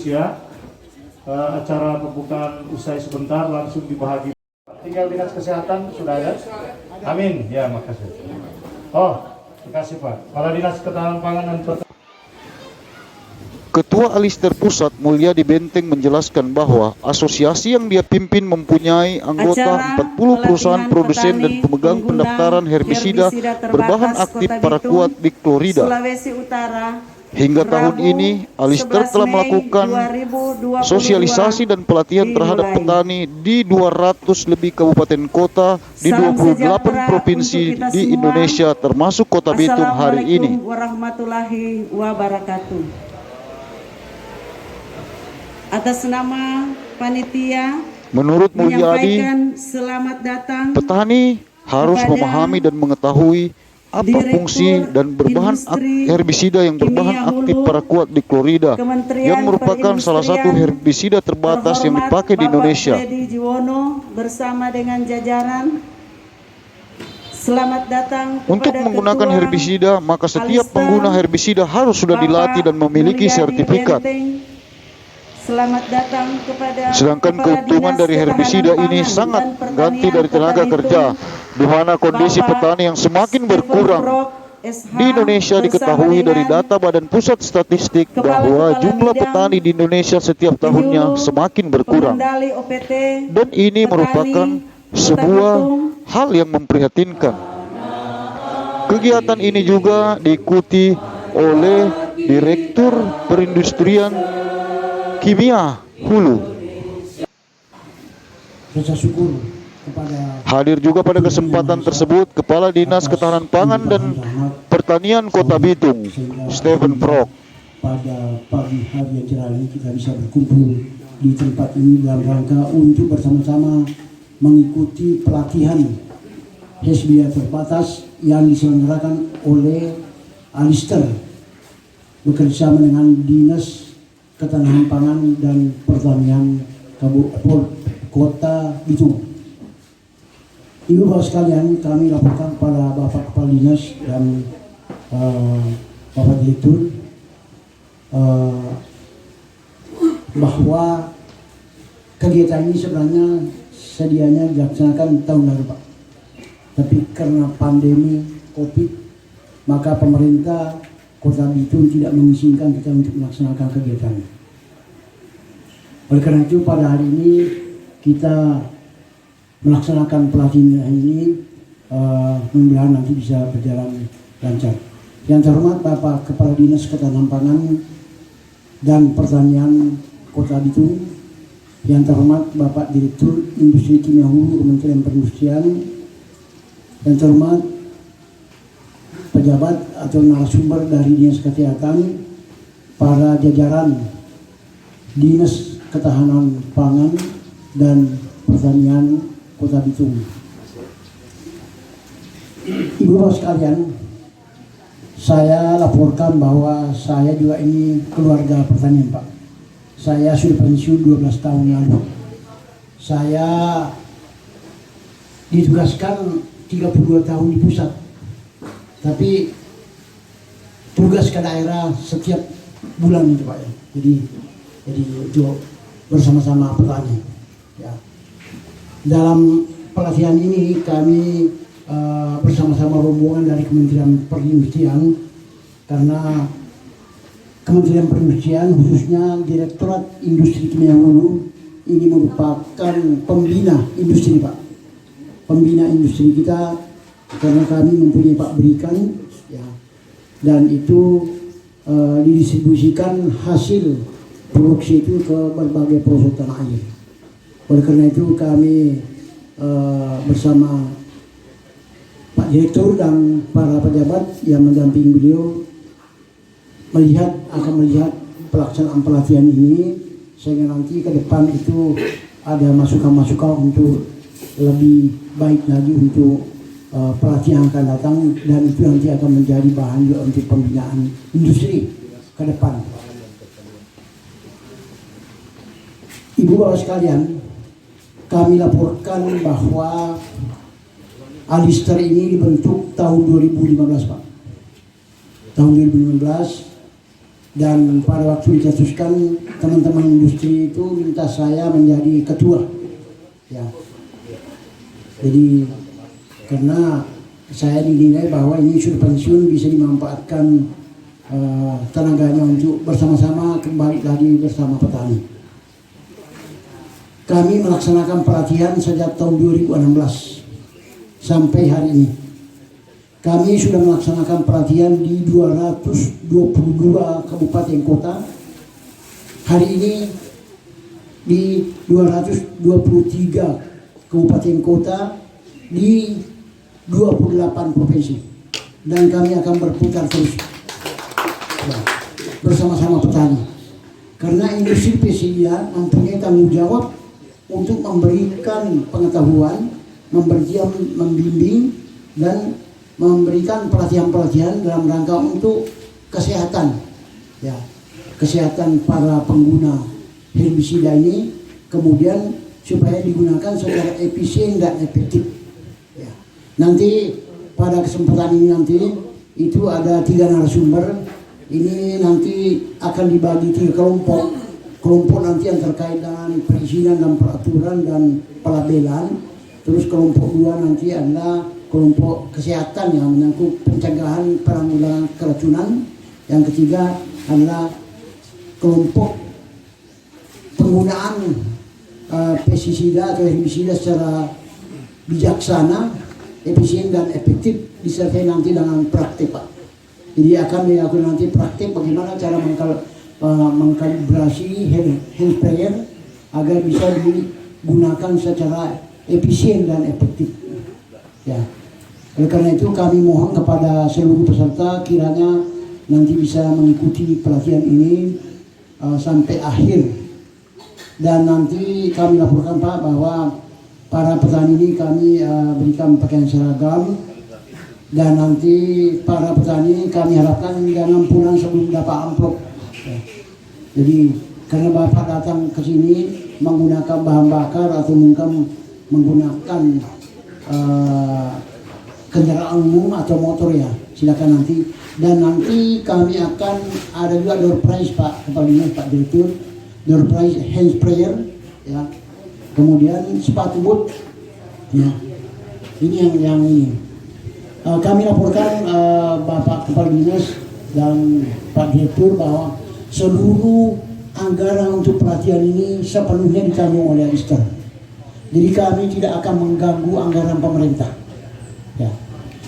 ya. Acara pembukaan usai sebentar langsung dibahagi. Tinggal dinas kesehatan sudah ada? Amin. Ya, makasih. Oh, terima kasih Pak. Kepala Dinas Ketahanan Pangan dan Pertanian. Ketua Alister Pusat Mulyadi Benteng menjelaskan bahwa asosiasi yang dia pimpin mempunyai anggota 40 perusahaan produsen dan pemegang pendaftaran herbisida berbahan aktif paraquat dichlorida. Sulawesi Utara. Hingga tahun ini, Alister telah melakukan sosialisasi dan pelatihan terhadap petani di 200 lebih kabupaten kota di 28 provinsi di Indonesia termasuk Kota Bitung hari ini. Assalamualaikum warahmatullahi wabarakatuh. Atas nama panitia, menurut Mulyadi, selamat datang petani harus memahami dan mengetahui apa fungsi dan berbahan herbisida yang berbahan aktif paraquat dichlorida yang merupakan salah satu herbisida terbatas yang dipakai di Indonesia. Bersama dengan jajaran, selamat datang. Untuk menggunakan herbisida, maka setiap pengguna herbisida harus sudah dilatih dan memiliki sertifikat. Selamat datang kepada Sedangkan keuntungan dari herbisida ini sangat ganti dari tenaga kerja, di mana kondisi petani yang semakin berkurang. Di Indonesia diketahui dari data Badan Pusat Statistik bahwa jumlah petani di Indonesia setiap tahunnya semakin berkurang. Dan ini merupakan sebuah hal yang memprihatinkan. Kegiatan ini juga diikuti oleh Direktur Perindustrian Kimia Hulu. Hadir juga pada kesempatan tersebut Kepala Dinas Ketahanan Pangan dan Pertanian Kota Bitung, Stephen Prok. Pada pagi hari yang cerah ini kita bisa berkumpul di tempat ini dalam rangka untuk bersama-sama mengikuti pelatihan herbisida terbatas yang diselenggarakan oleh Alister bekerjasama dengan Dinas Ketahanan Pangan dan Pertanian Kota Bitung. Ibu bapak sekalian, kami laporkan pada Bapak Kepala Dinas dan Bapak Direktur bahwa kegiatan ini sebenarnya sedianya dilaksanakan tahun lalu Pak. Tapi karena pandemi COVID, maka pemerintah Kota Bitung tidak mengizinkan kita untuk melaksanakan kegiatan. Oleh karena itu pada hari ini kita melaksanakan pelatihan ini, mudah-mudahan nanti bisa berjalan lancar. Yang terhormat Bapak Kepala Dinas Ketahanan Pangan dan Pertanian Kota Bitung, yang terhormat Bapak Direktur Industri Kimia Hulu Kementerian Perindustrian, yang terhormat pejabat atau narasumber dari Dinas Kesehatan, para jajaran Dinas Ketahanan Pangan dan Pertanian Kota Bitung. Ibu bapak sekalian, saya laporkan bahwa saya juga ini keluarga pertanian Pak. Saya sudah pensiun 12 tahun lalu. Saya ditugaskan 32 tahun di pusat. Tapi tugas ke daerah setiap bulan itu Pak ya. Jadi itu bersama-sama petani. Ya. Dalam pelatihan ini kami bersama-sama rombongan dari Kementerian Perindustrian, karena Kementerian Perindustrian khususnya Direktorat Industri Kimia Hulu ini merupakan pembina industri Pak. Pembina industri kita, karena kami mempunyai pabrikan ya, dan itu didistribusikan hasil produksi itu ke berbagai pelosok tanah air. Oleh karena itu kami bersama Pak Direktur dan para pejabat yang mendampingi beliau akan melihat pelaksanaan pelatihan ini, sehingga nanti ke depan itu ada masukan-masukan untuk lebih baik lagi untuk pelatihan akan datang, dan itu nanti akan menjadi bahan juga untuk pembinaan industri ke depan. Ibu bapak sekalian, kami laporkan bahwa Alister ini dibentuk tahun 2015 Pak. Tahun 2015 Dan pada waktu dicetuskan, teman-teman industri itu minta saya menjadi ketua. Ya. Jadi karena saya dinilai bahwa ini sudah pensiun, bisa dimanfaatkan tenaganya untuk bersama-sama kembali lagi bersama petani. Kami melaksanakan pelatihan sejak tahun 2016 sampai hari ini. Kami sudah melaksanakan pelatihan di 222 kabupaten kota. Hari ini di 223 kabupaten kota di 28 provinsi. Dan kami akan berputar terus ya, bersama-sama petani. Karena industri PCIA mempunyai tanggung jawab untuk memberikan pengetahuan, membimbing, dan memberikan pelatihan-pelatihan dalam rangka untuk kesehatan, ya, kesehatan para pengguna herbisida ini, kemudian supaya digunakan secara efisien dan efektif. Ya. Nanti pada kesempatan ini nanti itu ada 3 narasumber. Ini nanti akan dibagi 3 kelompok. Kelompok nanti yang terkait dengan perizinan dan peraturan dan pelabelan. Terus kelompok 2 nanti adalah kelompok kesehatan yang menyangkut pencegahan penanggulangan keracunan. Yang ketiga adalah kelompok penggunaan pestisida atau herbisida secara bijaksana, efisien dan efektif, disertai nanti dengan praktik, Pak. Jadi akan dilakukan nanti praktik bagaimana cara mengkalibrasi hand sprayer agar bisa digunakan secara efisien dan efektif. Ya. Oleh karena itu kami mohon kepada seluruh peserta kiranya nanti bisa mengikuti pelatihan ini sampai akhir. Dan nanti kami laporkan, Pak, bahwa para petani ini kami berikan pakaian seragam. Dan nanti para petani kami harapkan jangan pulang sebelum dapat amplop. Ya. Jadi karena Bapak datang ke sini menggunakan bahan bakar atau mungkin menggunakan kendaraan umum atau motor, ya silakan nanti. Dan nanti kami akan ada juga door prize, Pak, Kepala Dinas, Pak Direktur, door prize hand sprayer, ya, kemudian sepatu boot, ya. Ini yang ini kami laporkan Bapak Kepala Dinas dan Pak Direktur bahwa seluruh anggaran untuk pelatihan ini sepenuhnya ditanggung oleh Alister. Jadi kami tidak akan mengganggu anggaran pemerintah. Ya.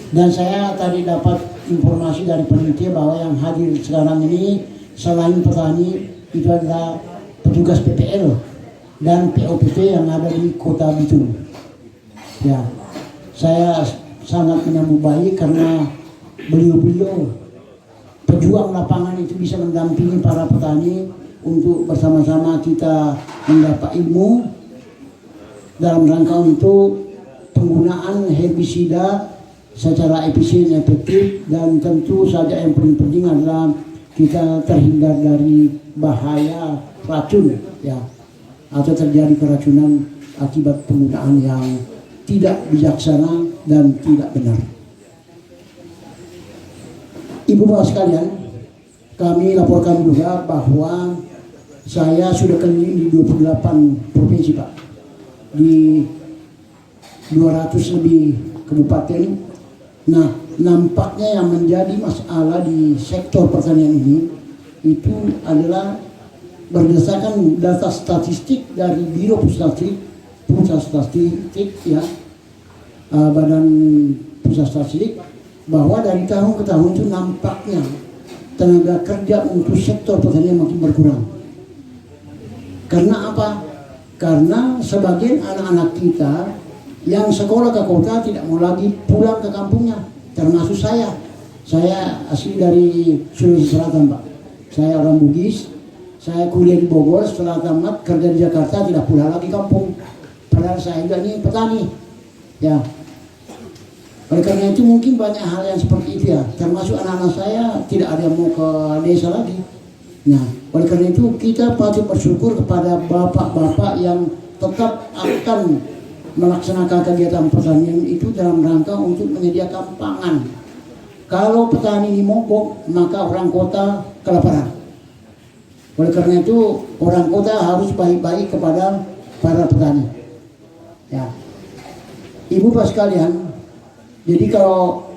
Dan saya tadi dapat informasi dari panitia bahwa yang hadir sekarang ini selain petani itu adalah petugas PPL dan POPT yang ada di Kota Bitung. Ya, saya sangat menyambut baik karena beliau-beliau pejuang lapangan itu bisa mendampingi para petani untuk bersama-sama kita mendapat ilmu dalam rangka untuk penggunaan herbisida secara efisien, efektif, dan tentu saja yang paling penting adalah kita terhindar dari bahaya racun, ya, atau terjadi keracunan akibat penggunaan yang tidak bijaksana dan tidak benar. Ibu bapak sekalian, kami laporkan juga bahwa saya sudah keliling di 28 provinsi, Pak, di 200 lebih kabupaten. Nah, nampaknya yang menjadi masalah di sektor pertanian ini itu adalah berdasarkan data statistik dari Biro Pusat Statistik, ya, Badan Pusat Statistik, bahwa dari tahun ke tahun itu nampaknya tenaga kerja untuk sektor pertanian makin berkurang. Karena apa? Karena sebagian anak-anak kita yang sekolah ke kota tidak mau lagi pulang ke kampungnya, termasuk saya. Saya asli dari Sulawesi Selatan, Pak. Saya orang Bugis. Saya kuliah di Bogor, setelah tamat kerja di Jakarta tidak pulang lagi kampung. Padahal saya juga ini petani, ya. Oleh karena itu mungkin banyak hal yang seperti itu, ya. Termasuk anak-anak saya tidak ada yang mau ke desa lagi. Nah, oleh karena itu kita patut bersyukur kepada bapak-bapak yang tetap akan melaksanakan kegiatan pertanian itu dalam rangka untuk menyediakan pangan. Kalau petani ini mogok, maka orang kota kelaparan. Oleh karena itu orang kota harus baik-baik kepada para petani. Ya, Ibu Bapak sekalian, jadi kalau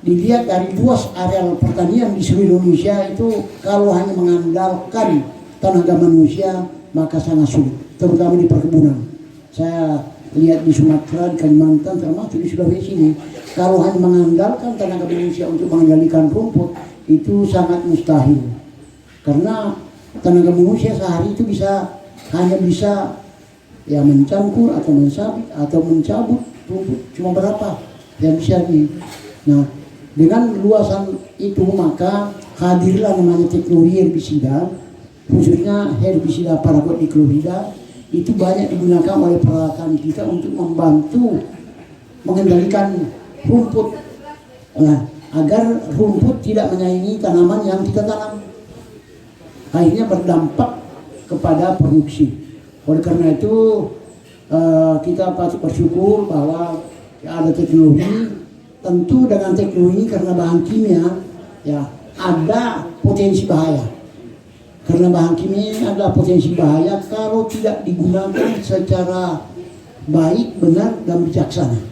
dilihat dari luas areal pertanian di seluruh Indonesia itu, kalau hanya mengandalkan tenaga manusia maka sangat sulit, terutama di perkebunan. Saya lihat di Sumatera, di Kalimantan, termasuk di Sulawesi ini, kalau hanya mengandalkan tenaga manusia untuk mengendalikan rumput itu sangat mustahil, karena tenaga manusia sehari itu hanya bisa ya mencangkur atau mensabit atau mencabut rumput cuma berapa yang bisa ini. Nah, dengan luasan itu maka hadirlah namanya teknologi herbisida, khususnya herbisida paraquat-dichlorida, itu banyak digunakan oleh peralatan kita untuk membantu mengendalikan rumput. Nah, agar rumput tidak menyaingi tanaman yang kita tanam, akhirnya berdampak kepada produksi. Oleh karena itu kita patut bersyukur bahwa ada teknologi. Tentu dengan teknologi karena bahan kimia ya ada potensi bahaya. Karena bahan kimia ini ada potensi bahaya kalau tidak digunakan secara baik, benar, dan bijaksana.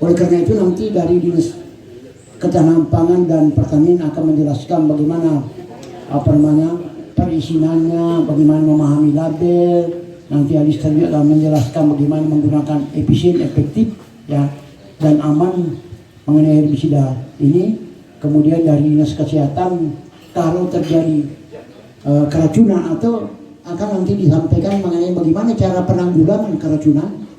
Oleh karena itu nanti dari Dinas Ketahanan Pangan dan Pertanian akan menjelaskan bagaimana perizinannya, bagaimana memahami label. Nanti Alistar juga akan menjelaskan bagaimana menggunakan efisien, efektif, ya, dan aman mengenai herbisida ini. Kemudian dari Dinas Kesehatan, kalau terjadi keracunan atau akan nanti disampaikan mengenai bagaimana cara penanggulangan keracunan,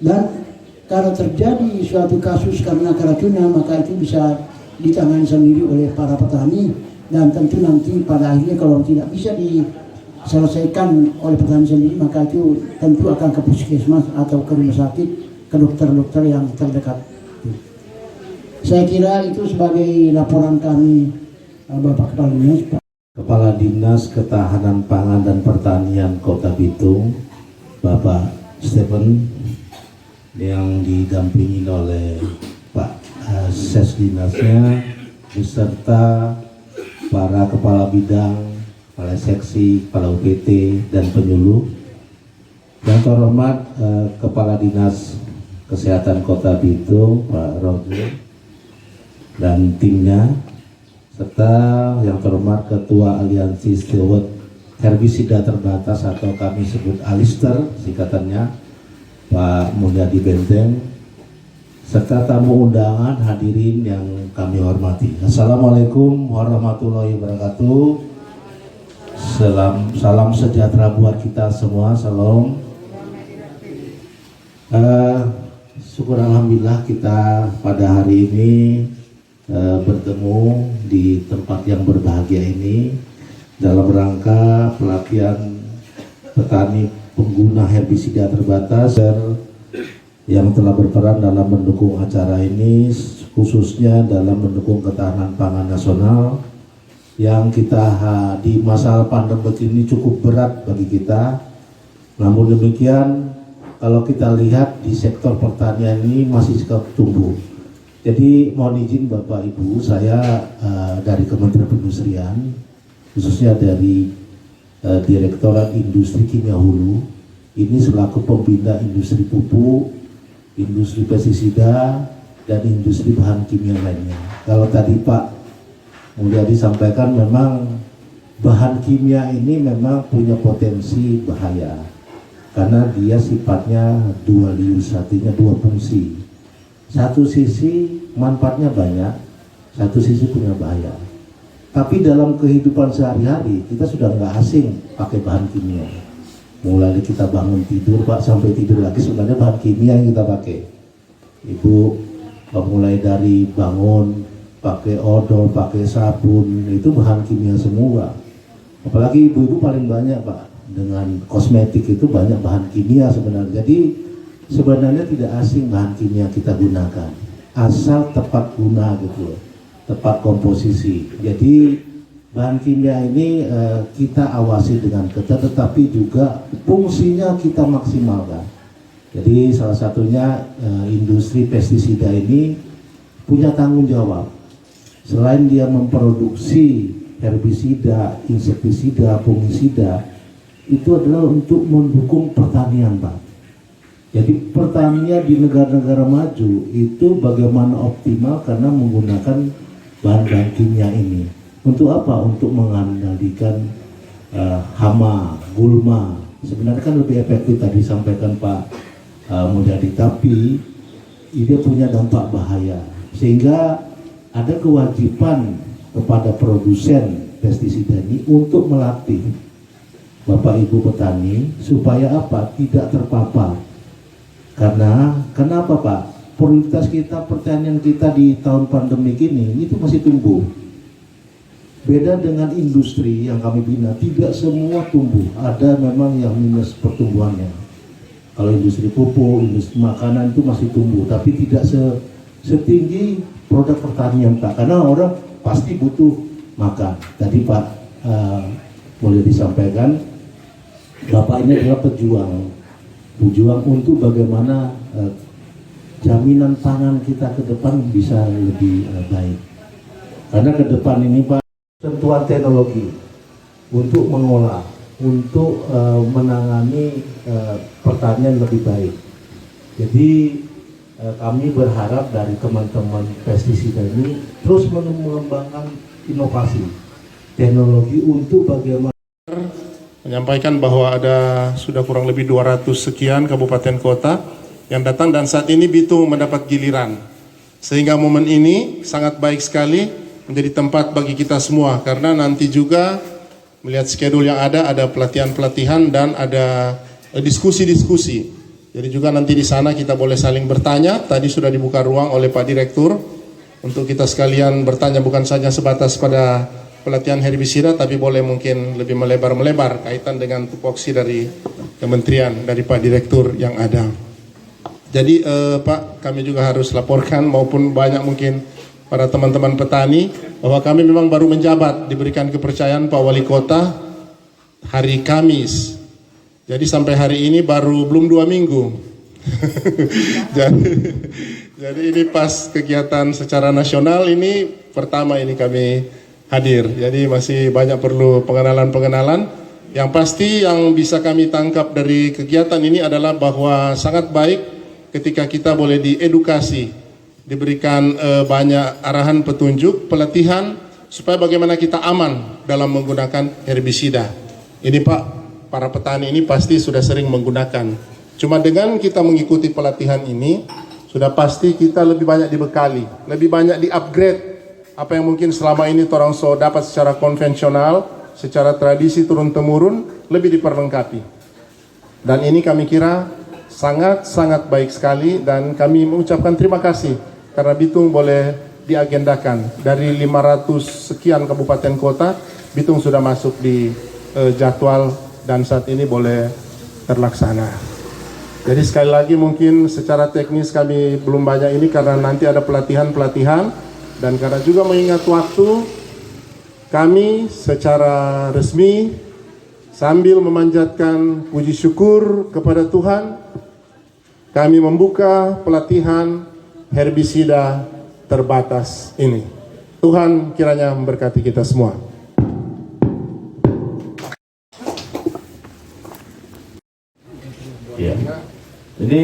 dan kalau terjadi suatu kasus karena keracunan maka itu bisa ditangani sendiri oleh para petani, dan tentu nanti pada akhirnya kalau tidak bisa diselesaikan oleh petani sendiri maka itu tentu akan ke puskesmas atau ke rumah sakit, ke dokter-dokter yang terdekat. Saya kira itu sebagai laporan kami, Bapak Kepala Dinas. Kepala Dinas Ketahanan Pangan dan Pertanian Kota Bitung, Bapak Stephen, yang didampingi oleh Pak Ses Dinasnya beserta para kepala bidang, kepala seksi, kepala UPT, dan penyuluh. Yang terhormat Kepala Dinas Kesehatan Kota Bitung, Pak Roger, dan timnya, serta yang terhormat Ketua Aliansi Steward Herbisida Terbatas atau kami sebut Alister singkatannya, Pak Mulyadi Benteng, serta tamu undangan hadirin yang kami hormati. Assalamualaikum warahmatullahi wabarakatuh. Salam sejahtera buat kita semua. Salam. Syukur alhamdulillah kita pada hari ini bertemu di tempat yang berbahagia ini dalam rangka pelatihan petani pengguna herbisida terbatas yang telah berperan dalam mendukung acara ini, khususnya dalam mendukung ketahanan pangan nasional yang kita di masa pandemi ini cukup berat bagi kita. Namun demikian, kalau kita lihat di sektor pertanian ini masih cukup tumbuh. Jadi mohon izin Bapak Ibu, saya dari Kementerian Perindustrian, khususnya dari Direktorat Industri Kimia Hulu, ini selaku pembina industri pupuk, industri pestisida, dan industri bahan kimia lainnya. Kalau tadi Pak Mulyadi sampaikan, memang bahan kimia ini memang punya potensi bahaya, karena dia sifatnya dual use, artinya dua fungsi. Satu sisi manfaatnya banyak, satu sisi punya bahaya. Tapi dalam kehidupan sehari-hari kita sudah nggak asing pakai bahan kimia. Mulai kita bangun tidur Pak sampai tidur lagi sebenarnya bahan kimia yang kita pakai. Ibu mulai dari bangun pakai odol, pakai sabun, itu bahan kimia semua. Apalagi ibu-ibu paling banyak Pak, dengan kosmetik itu banyak bahan kimia sebenarnya. Jadi sebenarnya tidak asing bahan kimia kita gunakan, asal tepat guna gitu, tepat komposisi. Jadi bahan kimia ini kita awasi dengan ketat, tetapi juga fungsinya kita maksimalkan. Jadi salah satunya industri pestisida ini punya tanggung jawab. Selain dia memproduksi herbisida, insektisida, fungisida itu adalah untuk mendukung pertanian, Pak. Jadi pertanian di negara-negara maju itu bagaimana optimal karena menggunakan bahan kimia ini. Untuk apa? Untuk mengendalikan hama, gulma. Sebenarnya kan lebih efektif tadi disampaikan Pak Mulyadi, tapi ini punya dampak bahaya. Sehingga ada kewajiban kepada produsen pestisida ini untuk melatih Bapak Ibu petani supaya apa? Tidak terpapar. Karena kenapa Pak? Prioritas kita, pertanian kita di tahun pandemi ini itu masih tumbuh. Beda dengan industri yang kami bina, tidak semua tumbuh. Ada memang yang minus pertumbuhannya. Kalau industri pupuk, industri makanan itu masih tumbuh, tapi tidak setinggi produk pertanian Pak. Karena orang pasti butuh makan. Tadi Pak boleh disampaikan, Bapak ini adalah pejuang untuk bagaimana jaminan pangan kita ke depan bisa lebih baik. Karena ke depan ini Pak, tentuan teknologi untuk mengolah, untuk menangani pertanian lebih baik. Jadi kami berharap dari teman-teman pestisida ini terus mengembangkan inovasi teknologi untuk bagaimana menyampaikan bahwa ada sudah kurang lebih 200 sekian kabupaten kota yang datang, dan saat ini Bitung mendapat giliran. Sehingga momen ini sangat baik sekali menjadi tempat bagi kita semua, karena nanti juga melihat schedule yang ada pelatihan-pelatihan dan ada diskusi-diskusi. Jadi juga nanti di sana kita boleh saling bertanya. Tadi sudah dibuka ruang oleh Pak Direktur untuk kita sekalian bertanya, bukan saja sebatas pada pelatihan herbisida, tapi boleh mungkin lebih melebar kaitan dengan tupoksi dari kementerian, dari Pak Direktur yang ada. Jadi Pak, kami juga harus laporkan maupun banyak mungkin para teman-teman petani bahwa kami memang baru menjabat, diberikan kepercayaan Pak Wali Kota hari Kamis. Jadi sampai hari ini baru belum 2 minggu. jadi ini pas kegiatan secara nasional ini pertama ini kami hadir. Jadi masih banyak perlu pengenalan-pengenalan. Yang pasti yang bisa kami tangkap dari kegiatan ini adalah bahwa sangat baik ketika kita boleh diedukasi, diberikan banyak arahan petunjuk, pelatihan supaya bagaimana kita aman dalam menggunakan herbisida. Ini Pak, para petani ini pasti sudah sering menggunakan. Cuma dengan kita mengikuti pelatihan ini, sudah pasti kita lebih banyak dibekali, lebih banyak di-upgrade. Apa yang mungkin selama ini orang so dapat secara konvensional, secara tradisi turun-temurun, lebih diperlengkapi. Dan ini kami kira sangat-sangat baik sekali, dan kami mengucapkan terima kasih karena Bitung boleh diagendakan. Dari 500 sekian kabupaten kota, Bitung sudah masuk di jadwal dan saat ini boleh terlaksana. Jadi sekali lagi mungkin secara teknis kami belum banyak ini karena nanti ada pelatihan-pelatihan. Dan karena juga mengingat waktu, kami secara resmi sambil memanjatkan puji syukur kepada Tuhan, kami membuka pelatihan herbisida terbatas ini. Tuhan kiranya memberkati kita semua. Ya. Jadi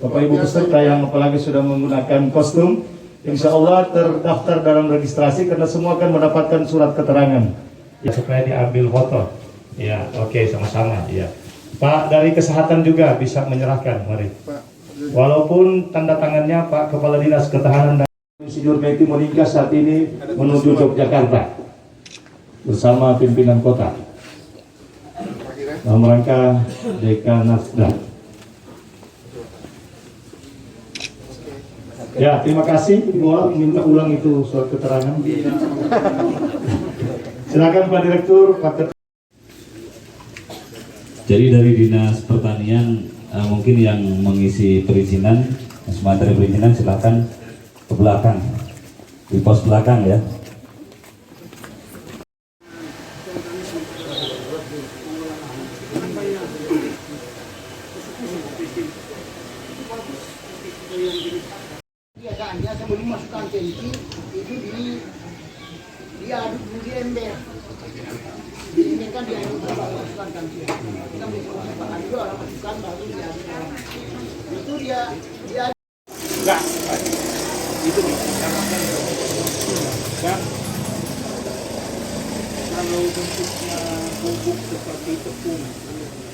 Bapak Ibu peserta yang apalagi sudah menggunakan kostum, insya Allah terdaftar dalam registrasi karena semua akan mendapatkan surat keterangan. Ya, supaya diambil foto. Ya, oke, sama-sama. Ya, Pak dari kesehatan juga bisa menyerahkan, mari. Walaupun tanda tangannya Pak Kepala Dinas Ketahanan dan Insinyur Betty Monika saat ini menuju Yogyakarta bersama pimpinan kota dalam rangka Dekanasda. Ya, terima kasih. Minta ulang itu surat keterangan. Silakan Pak Direktur, Pak Ketua. Jadi dari Dinas Pertanian mungkin yang mengisi perizinan, materi perizinan silakan ke belakang, di pos belakang ya. Dia sebelum masukkan ke itu diaduk di ember. Ini kan dia yang masukan kan dia. Kita bisa masukan juga orang masukan baru dia. Itu dia Enggak. Itu dan kalau bentuknya bubuk seperti tepung